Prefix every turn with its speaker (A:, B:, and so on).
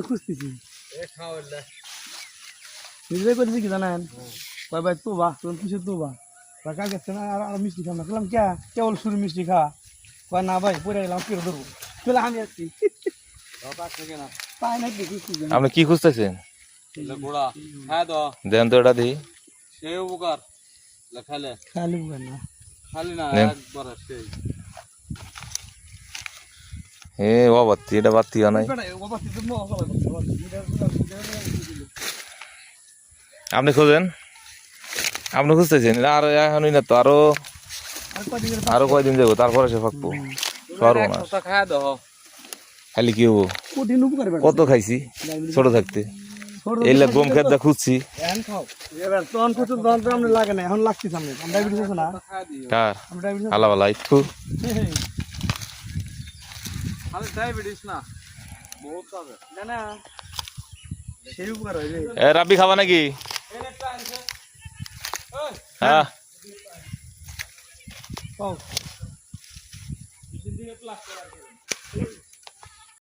A: খুঁজতেছি নিজেরাই করেছি কি জানেন ভাই ভাই তো বাহ তোর কিছু তো বাহ টাকা গেছে না আর মিষ্টি খাম না বললাম কে কেবল শুরু মিষ্টি খা কয় না ভাই পরে গেলাম কেউ ধরবো চলে আমি আসছি পাই নাকি
B: আপনি কি খুঁজতেছেন দেন তো এটা দিই
A: খালি বুঝেন না
B: এ ও বাত্তি এটা বাত্তি নাই আপনি খোঁজেন আপনি খুঁজতেছেন আর এখনই না তো আরো কয়দিন যাবো তারপরে সে ফাঁকবো পারবো না খালি কি হবো কত খাইছি ছোট থাকতে এই গম খেত খুঁজছি
A: লাগে না এখন লাগছি সামনে
B: কার আলা বালা একটু এ রাব্বি খাবা নাকি হ্যাঁ